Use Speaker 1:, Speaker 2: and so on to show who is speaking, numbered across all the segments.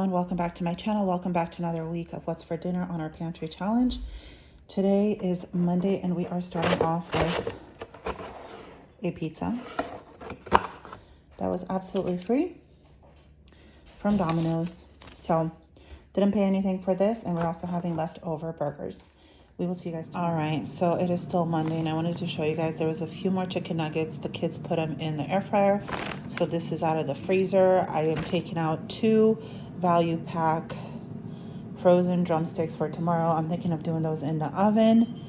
Speaker 1: everyone, welcome back to my channel. Welcome back to another week of what's for dinner on our pantry challenge. Today is Monday and we are starting off with a pizza that was absolutely free from Domino's. So didn't pay anything for this, and we're also having leftover burgers. We will see you guys tomorrow. All right, so it is still Monday and I wanted to show you guys there was a few more chicken nuggets. The kids put them in the air fryer. So this is out of the freezer. I am taking out 2 value pack frozen drumsticks for tomorrow. I'm thinking of doing those in the oven,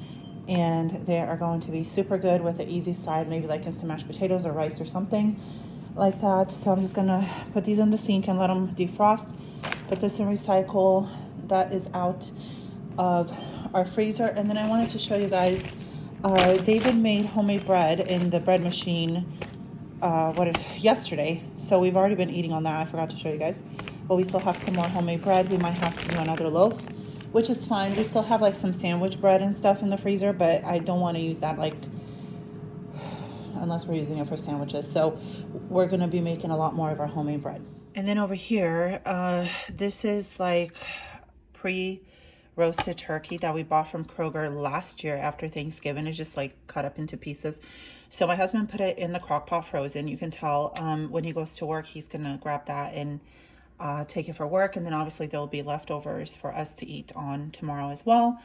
Speaker 1: and they are going to be super good with an easy side, maybe like instant mashed potatoes or rice or something like that. So I'm just gonna put these in the sink and let them defrost. Put this in recycle. That is out of our freezer. And then I wanted to show you guys, David made homemade bread in the bread machine yesterday. So we've already been eating on that. I forgot to show you guys, but we still have some more homemade bread. We might have to do another loaf, which is fine. We still have like some sandwich bread and stuff in the freezer, but I don't want to use that unless we're using it for sandwiches. So we're going to be making a lot more of our homemade bread. And then over here, this is like pre-roasted turkey that we bought from Kroger last year after Thanksgiving. It's just like cut up into pieces. So my husband put it in the crock pot frozen. You can tell when he goes to work, he's gonna grab that and take it for work. And then obviously there'll be leftovers for us to eat on tomorrow as well,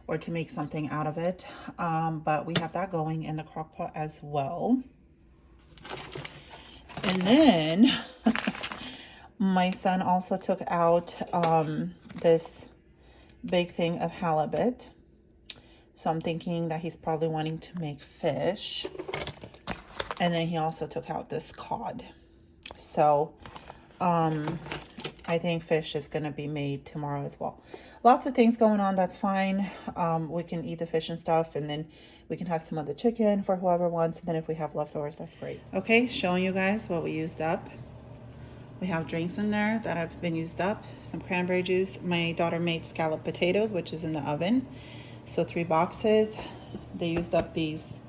Speaker 1: or to make something out of it. But we have that going in the crock pot as well. And then my son also took out this big thing of halibut. So I'm thinking that he's probably wanting to make fish. And then he also took out this cod. So I think fish is going to be made tomorrow as well. Lots of things going on. That's fine. We can eat the fish and stuff, and then we can have some of the chicken for whoever wants. And then if we have leftovers, that's great. Okay, showing you guys what we used up. We have drinks in there that have been used up. Some cranberry juice. My daughter made scalloped potatoes, which is in the oven. So 3 boxes. They used up these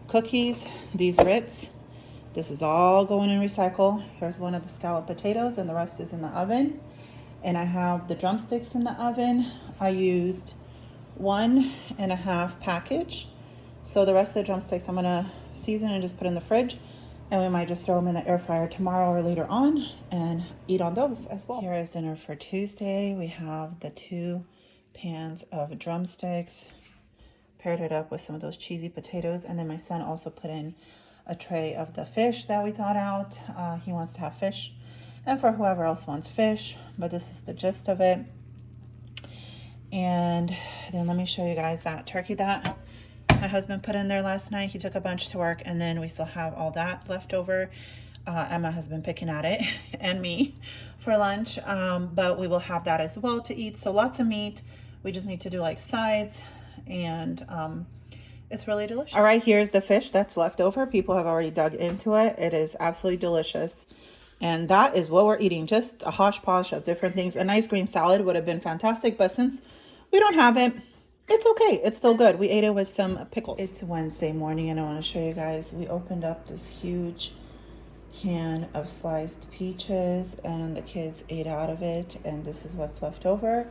Speaker 1: cookies, these Ritz. This is all going in recycle. Here's one of the scalloped potatoes, and the rest is in the oven. And I have the drumsticks in the oven. I used 1.5 package. So the rest of the drumsticks I'm gonna season and just put in the fridge. And we might just throw them in the air fryer tomorrow or later on and eat on those as well. Here is dinner for Tuesday. We have the 2 pans of drumsticks. Paired it up with some of those cheesy potatoes. And then my son also put in a tray of the fish that we thawed out. He wants to have fish. And for whoever else wants fish. But this is the gist of it. And then let me show you guys that turkey that my husband put in there last night. He took a bunch to work, and then we still have all that left over. And my husband picking at it and me for lunch. But we will have that as well to eat. So lots of meat. We just need to do like sides, and it's really delicious. All right, here's the fish that's left over. People have already dug into it. It is absolutely delicious. And that is what we're eating. Just a hodgepodge of different things. A nice green salad would have been fantastic, but since we don't have it, it's okay. It's still good. We ate it with some pickles. It's Wednesday morning, and I want to show you guys. We opened up this huge can of sliced peaches, and the kids ate out of it, and this is what's left over.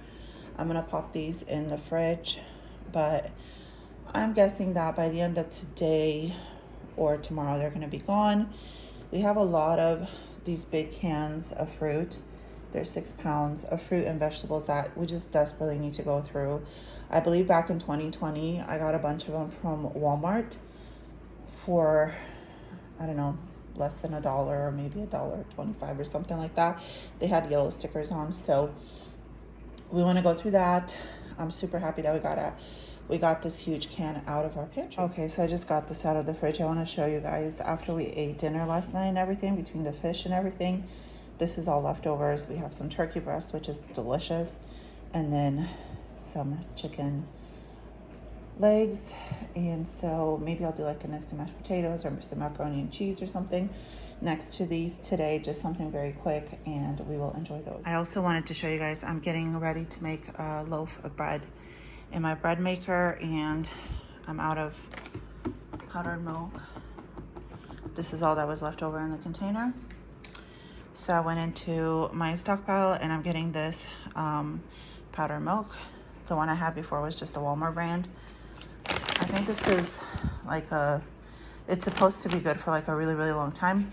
Speaker 1: I'm going to pop these in the fridge, but I'm guessing that by the end of today or tomorrow, they're going to be gone. We have a lot of these big cans of fruit. There's 6 pounds of fruit and vegetables that we just desperately need to go through. I believe back in 2020, I got a bunch of them from Walmart for, I don't know, less than $1 or maybe $1.25 or something like that. They had yellow stickers on, so we want to go through that. I'm super happy that we got this huge can out of our pantry. Okay, so I just got this out of the fridge. I want to show you guys after we ate dinner last night and everything, between the fish and everything. This is all leftovers. We have some turkey breast, which is delicious, and then some chicken legs. And so maybe I'll do like an instant mashed potatoes or some macaroni and cheese or something next to these today, just something very quick, and we will enjoy those. I also wanted to show you guys, I'm getting ready to make a loaf of bread in my bread maker, and I'm out of powdered milk. This is all that was left over in the container. So I went into my stockpile and I'm getting this powdered milk. The one I had before was just a Walmart brand. I think this is like it's supposed to be good for like a really, really long time.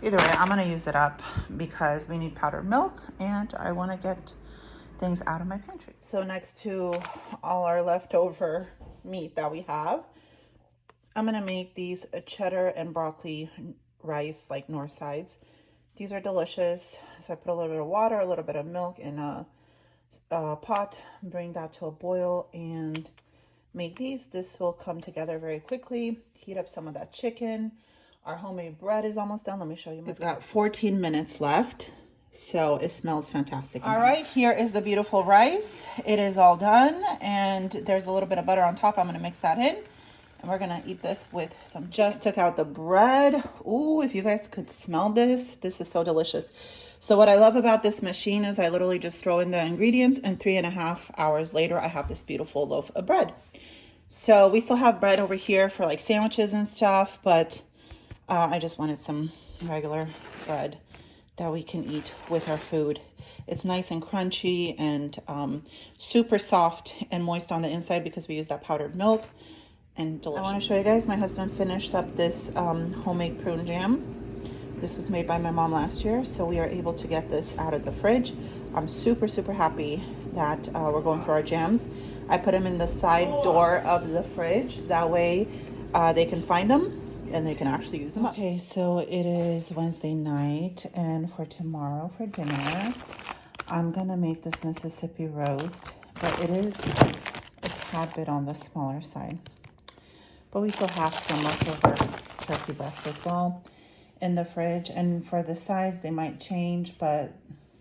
Speaker 1: Either way, I'm gonna use it up because we need powdered milk and I wanna get things out of my pantry. So next to all our leftover meat that we have, I'm gonna make these cheddar and broccoli rice, like north sides. These are delicious. So I put a little bit of water, a little bit of milk in a pot, bring that to a boil and make these. This will come together very quickly. Heat up some of that chicken. Our homemade bread is almost done. Let me show you. It's got 14 minutes left, so it smells fantastic. All right, here is the beautiful rice. It is all done, and there's a little bit of butter on top. I'm gonna mix that in, and we're gonna eat this with some chicken. Just took out the bread. Ooh, if you guys could smell this, this is so delicious. So what I love about this machine is I literally just throw in the ingredients, and 3.5 hours later, I have this beautiful loaf of bread. So we still have bread over here for like sandwiches and stuff, but I just wanted some regular bread that we can eat with our food. It's nice and crunchy and super soft and moist on the inside because we use that powdered milk, and delicious. I want to show you guys, my husband finished up this homemade prune jam. This was made by my mom last year, so we are able to get this out of the fridge. I'm super, super happy that we're going through our jams. I put them in the side door of the fridge. That way they can find them and they can actually use them up. Okay, so it is Wednesday night, and for tomorrow for dinner, I'm gonna make this Mississippi roast, but it is a tad bit on the smaller side. But we still have some leftover turkey breast as well in the fridge, and for the sides, they might change, but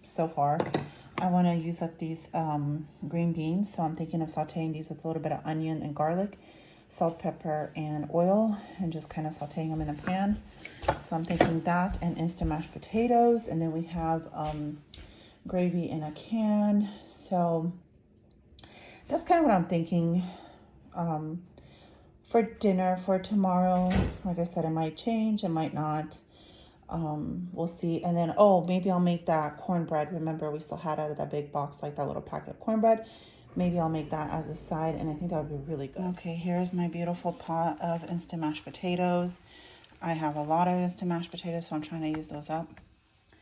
Speaker 1: so far, I wanna use up these green beans, so I'm thinking of sauteing these with a little bit of onion and garlic, salt, pepper, and oil, and just kind of sauteing them in a pan. So I'm thinking that, and instant mashed potatoes, and then we have gravy in a can. So that's kind of what I'm thinking for dinner for tomorrow. Like I said, it might change, it might not. We'll see. And then, oh, maybe I'll make that cornbread. Remember, we still had out of that big box, like that little packet of cornbread. Maybe I'll make that as a side, and I think that would be really good. Okay, here's my beautiful pot of instant mashed potatoes. I have a lot of instant mashed potatoes, so I'm trying to use those up.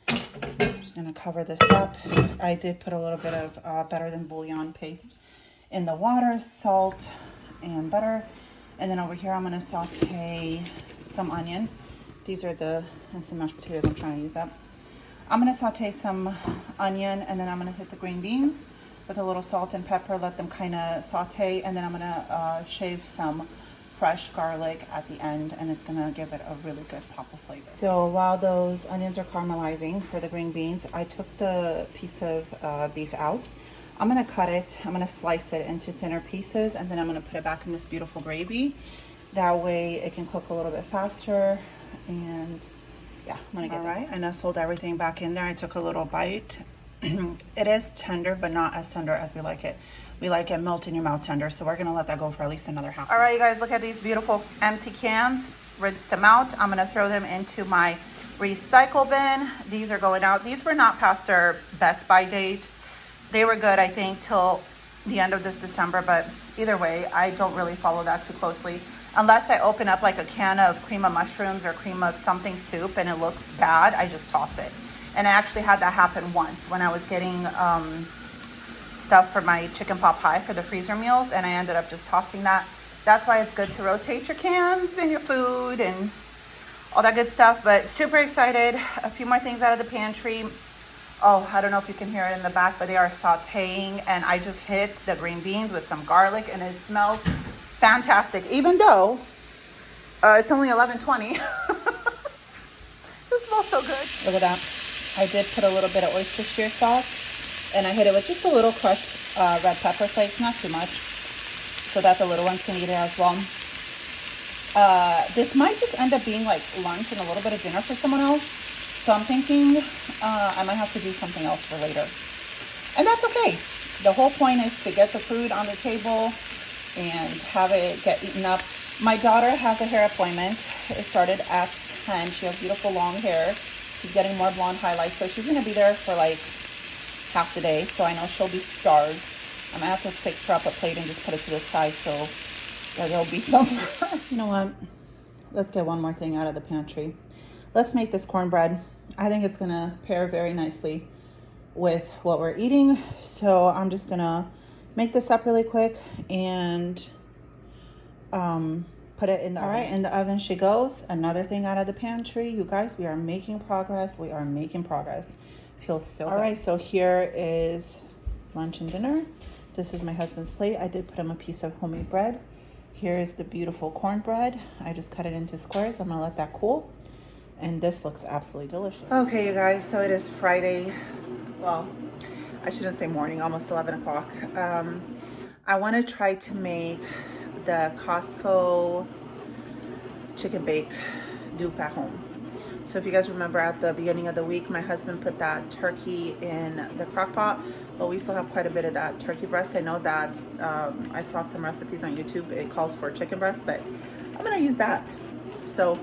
Speaker 1: I'm just gonna cover this up. I did put a little bit of Better Than Bouillon paste in the water, salt, and butter. And then over here, I'm gonna saute some onion. These are the instant mashed potatoes I'm trying to use up. I'm gonna saute some onion, and then I'm gonna hit the green beans with a little salt and pepper, let them kind of saute, and then I'm gonna shave some fresh garlic at the end, and it's gonna give it a really good pop of flavor. So while those onions are caramelizing for the green beans, I took the piece of beef out. I'm gonna cut it, I'm gonna slice it into thinner pieces, and then I'm gonna put it back in this beautiful gravy. That way it can cook a little bit faster, and yeah, I'm gonna get all right. I nestled everything back in there. I took a little bite. It is tender, but not as tender as we like it. We like it melt in your mouth tender, so we're gonna let that go for at least another half. All right, you guys, look at these beautiful empty cans. Rinsed them out. I'm gonna throw them into my recycle bin. These are going out. These were not past their best by date. They were good, I think, till the end of this December, but either way, I don't really follow that too closely. Unless I open up like a can of cream of mushrooms or cream of something soup and it looks bad, I just toss it. And I actually had that happen once when I was getting stuff for my chicken pot pie for the freezer meals, and I ended up just tossing that. That's why it's good to rotate your cans and your food and all that good stuff. But super excited. A few more things out of the pantry. Oh, I don't know if you can hear it in the back, but they are sauteing, and I just hit the green beans with some garlic, and it smells fantastic, even though it's only 11:20. It smells so good. Look at that. I did put a little bit of oyster shear sauce, and I hit it with just a little crushed red pepper flakes, not too much, so that the little ones can eat it as well. This might just end up being like lunch and a little bit of dinner for someone else, so I'm thinking I might have to do something else for later, and that's okay. The whole point is to get the food on the table and have it get eaten up. My daughter has a hair appointment. It started at 10. She has beautiful long hair. She's getting more blonde highlights, so she's gonna be there for like half the day. So I know she'll be starved. I'm gonna have to fix her up a plate and just put it to the side so that there'll be some for her. You know what? Let's get one more thing out of the pantry. Let's make this cornbread. I think it's gonna pair very nicely with what we're eating. So I'm just gonna make this up really quick and put it in the oven. All right, in the oven she goes. Another thing out of the pantry. You guys, we are making progress. We are making progress. Feels so good. All right, so here is lunch and dinner. This is my husband's plate. I did put him a piece of homemade bread. Here is the beautiful cornbread. I just cut it into squares. I'm gonna let that cool. And this looks absolutely delicious. Okay, you guys, so it is Friday. Well, I shouldn't say morning, almost 11 o'clock. I wanna try to make the Costco chicken bake dupe at home. So if you guys remember at the beginning of the week, my husband put that turkey in the crock pot, but we still have quite a bit of that turkey breast. I know that I saw some recipes on YouTube. It calls for chicken breast, but I'm gonna use that. So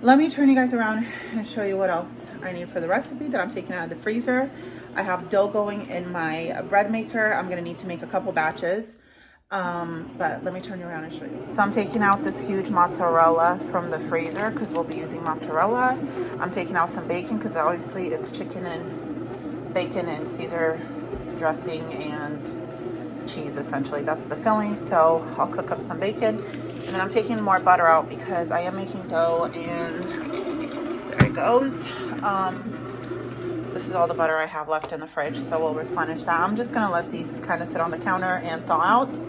Speaker 1: let me turn you guys around and show you what else I need for the recipe that I'm taking out of the freezer. I have dough going in my bread maker. I'm gonna need to make a couple batches. But let me turn you around and show you. So I'm taking out this huge mozzarella from the freezer because we'll be using mozzarella. I'm taking out some bacon because obviously it's chicken and bacon and Caesar dressing and cheese, essentially. That's the filling. So I'll cook up some bacon. And then I'm taking more butter out because I am making dough, and there it goes. This is all the butter I have left in the fridge, so we'll replenish that. I'm just gonna let these kind of sit on the counter and thaw out.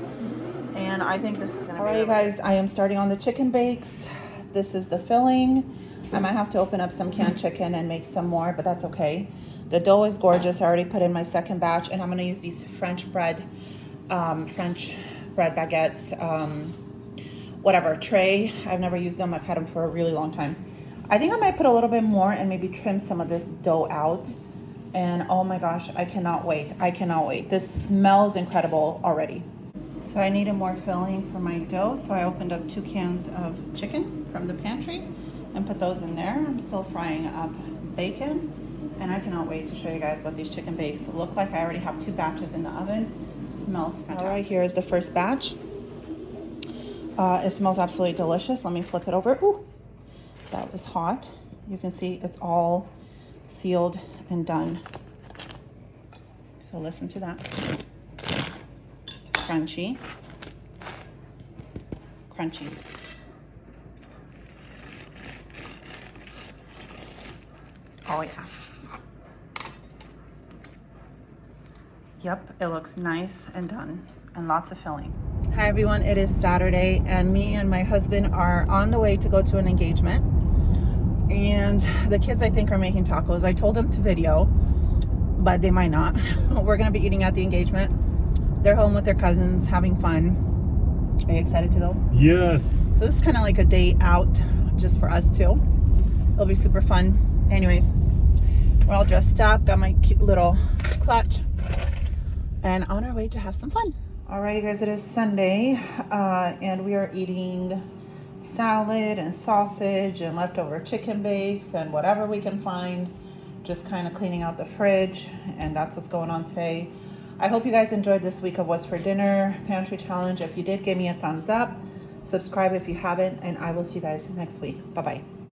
Speaker 1: And I think this is gonna be all right, you guys. I am starting on the chicken bakes. This is the filling. I might have to open up some canned chicken and make some more, but that's okay. The dough is gorgeous. I already put in my second batch, and I'm gonna use these French bread baguettes, whatever, tray. I've never used them. I've had them for a really long time. I think I might put a little bit more and maybe trim some of this dough out. And oh my gosh, I cannot wait. I cannot wait. This smells incredible already. So I needed more filling for my dough, so I opened up 2 cans of chicken from the pantry and put those in there. I'm still frying up bacon, and I cannot wait to show you guys what these chicken bakes look like. I already have 2 batches in the oven. It smells fantastic. All right, here is the first batch. It smells absolutely delicious. Let me flip it over. Ooh, that was hot. You can see it's all sealed and done. So listen to that. Crunchy. Crunchy. Oh yeah. Yep, it looks nice and done and lots of filling. Hi everyone, it is Saturday and me and my husband are on the way to go to an engagement. And the kids, I think, are making tacos. I told them to video, but they might not. We're gonna be eating at the engagement. They're home with their cousins, having fun. Are you excited to go?
Speaker 2: Yes.
Speaker 1: So this is kind of like a day out just for us too. It'll be super fun. Anyways, we're all dressed up, got my cute little clutch, and on our way to have some fun. All right, you guys, it is Sunday, and we are eating salad and sausage and leftover chicken bakes and whatever we can find, just kind of cleaning out the fridge, and that's what's going on today. I hope you guys enjoyed this week of What's for Dinner Pantry Challenge. If you did, give me a thumbs up. Subscribe if you haven't, and I will see you guys next week. Bye-bye.